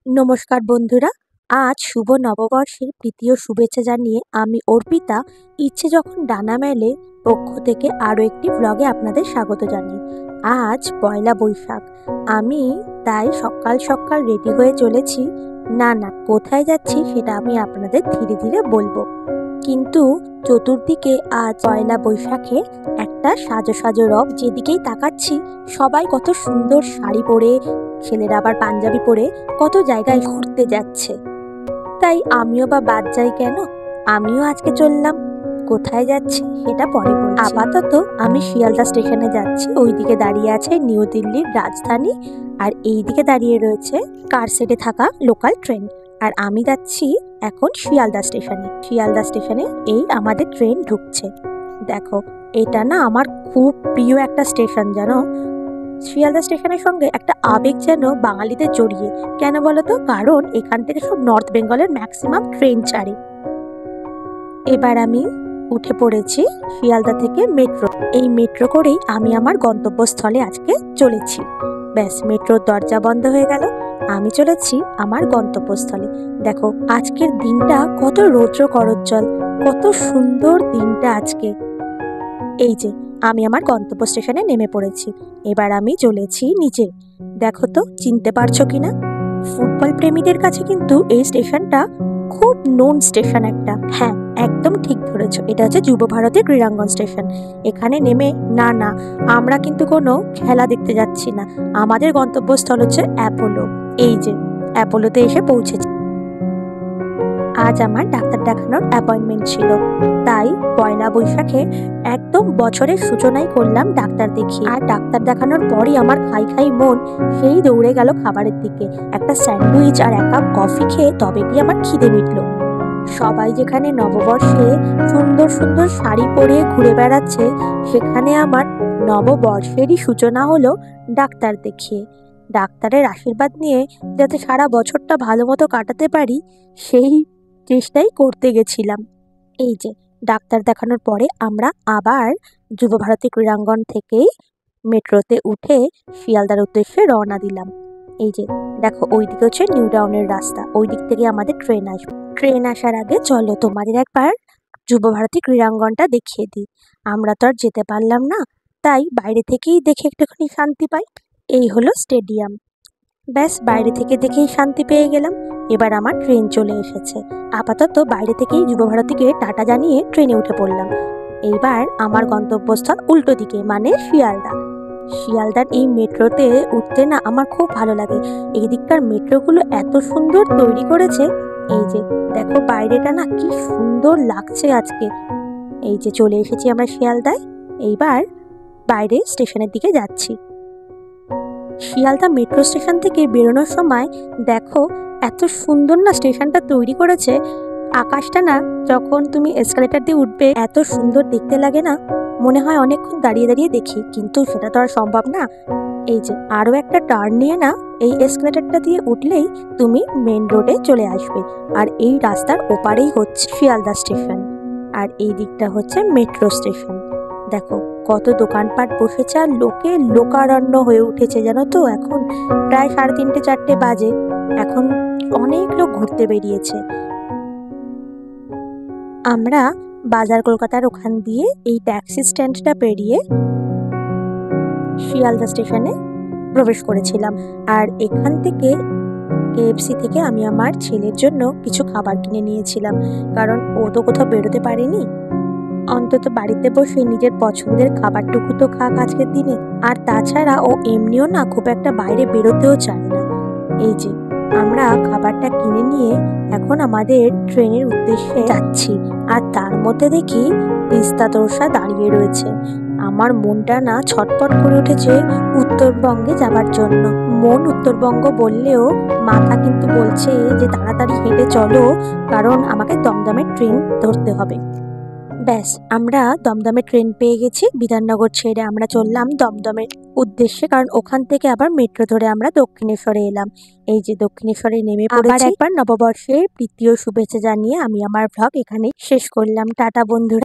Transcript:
নমস্কার বন্ধুরা, আজ শুভ নববর্ষের তৃতীয় শুভেচ্ছা জানিয়ে আমি অর্পিতা ইচ্ছে যখন ডানা মেলে পক্ষ থেকে আরও একটি ব্লগে আপনাদের স্বাগত জানাই। আজ পয়লা বৈশাখ, আমি তাই সকাল সকাল রেডি হয়ে চলেছি। না, কোথায় যাচ্ছি সেটা আমি আপনাদের ধীরে ধীরে বলবো, কিন্তু চতুর্দিকে আজ পয়লা বৈশাখে একটা সাজো সাজো রব। যেদিকেই তাকাচ্ছি সবাই কত সুন্দর শাড়ি পরে, ছেলেরা আবার পাঞ্জাবি পরে কত জায়গায় ঘুরতে যাচ্ছে। তাই আমিও বা বাদ যাই কেন? আমিও আজকে চললাম। কোথায় যাচ্ছি সেটা পরে বলছি। আপাতত আমি শিয়ালদা স্টেশনে যাচ্ছি। ওইদিকে দাঁড়িয়ে আছে নিউ দিল্লির রাজধানী, আর এইদিকে দাঁড়িয়ে রয়েছে কারশেডে থাকা লোকাল ট্রেন। আর আমি যাচ্ছি এখন শিয়ালদা স্টেশনে। শিয়ালদা স্টেশনে এই আমাদের ট্রেন ঢুকছে। দেখো, এটা না আমার খুব প্রিয় একটা স্টেশন, জানো। শিয়ালদা স্টেশনের সঙ্গে একটা আবেগ যেন বাঙালিদের জড়িয়ে। কেন বলো তো? কারণ এখান থেকে সব নর্থ বেঙ্গলের ম্যাক্সিমাম ট্রেন ছাড়ে। এবার আমি উঠে পড়েছি শিয়ালদা থেকে মেট্রো। এই মেট্রো করেই আমি আমার গন্তব্যস্থলে আজকে চলেছি। ব্যাস, মেট্রোর দরজা বন্ধ হয়ে গেল, আমি চলেছি আমার গন্তব্যস্থলে। দেখো, আজকের দিনটা কত রৌদ্র করজ্জ্বল, কত সুন্দর দিনটা আজকে। এই যে আমি আমার গন্তব্য স্টেশনে নেমে পড়েছি। এবার আমি চলেছি নিচে। দেখো তো, চিনতে পারছো কিনা? ফুটবল প্রেমীদের কাছে কিন্তু এই স্টেশনটা খুব নোন স্টেশন একটা। হ্যাঁ, একদম ঠিক ধরেছো, এটা হচ্ছে যুব ভারতী ক্রীড়াঙ্গন স্টেশন। এখানে নেমে না, আমরা কিন্তু কোনো খেলা দেখতে যাচ্ছি না। আমাদের গন্তব্যস্থল হচ্ছে অ্যাপোলো। এই যে অ্যাপোলোতে এসে পৌঁছেছি। আজ আমার ডাক্তার দেখানোর অ্যাপয়েন্টমেন্ট ছিল, তাই পয়লা বৈশাখে একদম বছরের সূচনাই করলাম ডাক্তার দেখিয়ে। আর ডাক্তার দেখানোর পরই আমার খাই মন সেই দৌড়ে গেল খাবারের দিকে। একটা স্যান্ডউইচ আর এক কাপ কফি খেয়ে তবে গিয়ে আমার খিদে মিটল। সবাই যেখানে নববর্ষে সুন্দর সুন্দর শাড়ি পরে ঘুরে বেড়াচ্ছে, সেখানে আমার নববর্ষেরই সূচনা হলো ডাক্তার দেখিয়ে। ডাক্তারের আশীর্বাদ নিয়ে যাতে সারা বছরটা ভালো মতো কাটাতে পারি, সেই চেষ্টাই করতে গেছিলাম। এই যে ডাক্তার দেখানোর পরে আমরা আবার যুবভারতী ক্রীড়াঙ্গন থেকেই মেট্রোতে উঠে শিয়ালদার উদ্দেশ্যে রওনা দিলাম। এই যে দেখো, ওই দিকে হচ্ছে নিউ টাউনের রাস্তা, ওই দিক থেকে আমাদের ট্রেন আসবে। ট্রেন আসার আগে চলো তোমাদের একবার যুবভারতী ক্রীড়াঙ্গনটা দেখিয়ে দিই। আমরা তো আর যেতে পারলাম না, তাই বাইরে থেকেই দেখে একটুখানি শান্তি পাই। এই হলো স্টেডিয়াম। ব্যাস, বাইরে থেকে দেখেই শান্তি পেয়ে গেলাম। এবার আমার ট্রেন চলে এসেছে। আপাতত বাইরে থেকেই যুবভারতীকে টাটা জানিয়ে ট্রেনে উঠে পড়লাম। এইবার আমার গন্তব্যস্থল উল্টো দিকে, মানে শিয়ালদা। শিয়ালদার এই মেট্রোতে উঠতে না আমার খুব ভালো লাগে। এই দিককার মেট্রোগুলো এত সুন্দর তৈরি করেছে। এই যে দেখো, বাইরেটা না কি সুন্দর লাগছে আজকে। এই যে চলে এসেছি আমরা শিয়ালদায়। এইবার বাইরে স্টেশনের দিকে যাচ্ছি। শিয়ালদা মেট্রো স্টেশন থেকে বেরোনোর সময় দেখো, এত সুন্দর না স্টেশনটা তৈরি করেছে। আকাশটা না, যখন তুমি এসকালেটর দিয়ে উঠবে এত সুন্দর দেখতে লাগে না, মনে হয় অনেকক্ষণ দাঁড়িয়ে দাঁড়িয়ে দেখি, কিন্তু সেটা তো আর সম্ভব না। এই যে আরও একটা টার্ন নিয়ে না, এই এসকালেটরটা দিয়ে উঠলেই তুমি মেন রোডে চলে আসবে। আর এই রাস্তার ওপারেই হচ্ছে শিয়ালদা স্টেশন, আর এই দিকটা হচ্ছে মেট্রো স্টেশন। দেখো কত দোকানপাট বসেছে, আর লোকে লোকারণ্য হয়ে উঠেছে, জানো তো। এখন প্রায় 3:30-4টে বাজে, এখন অনেক লোক ঘুরতে বেরিয়েছে। আমরা বাজার কলকাতার ওখান দিয়ে এই ট্যাক্সি স্ট্যান্ডটা পেরিয়ে শিয়ালদা স্টেশনে প্রবেশ করেছিলাম। আর এখান থেকে কেএফসি থেকে আমি আমার ছেলের জন্য কিছু খাবার কিনে নিয়েছিলাম, কারণ ও তো কোথাও বেরোতে পারেনি। অন্তত বাড়িতে বসে নিজের পছন্দের খাবারটুকু তো খাক আজকের দিনে। আর তাছাড়া ও এমনিও না খুব একটা বাইরে বেরোতেও চায় না। এই যে আমরা খাবারটা কিনে নিয়ে এখন আমাদের ট্রেনের উদ্দেশ্যে যাচ্ছি। আর তার মধ্যে দেখি তিস্তা তোরসা দাঁড়িয়ে রয়েছে। আমার মনটা না ছটপট করে উঠেছে উত্তরবঙ্গে যাবার জন্য। মন উত্তরবঙ্গ বললেও মাথা কিন্তু বলছে যে তাড়াতাড়ি হেঁটে চলো, কারণ আমাকে দমদমের ট্রেন ধরতে হবে। ব্যাস, আমরা দমদমে ট্রেন পেয়ে গেছি। বিধাননগর ছেড়ে আমরা চললাম দমদমের উদ্দেশ্যে, কারণ ওখান থেকে আবার মেট্রো ধরে আমরা দক্ষিণেশ্বরে এলাম। এই যে দক্ষিণেশ্বরে নেমে পড়েছি। একবার নববর্ষের তৃতীয় শুভেচ্ছা জানিয়ে আমি আমার ভ্লগ এখানে শেষ করলাম। টাটা বন্ধুরা।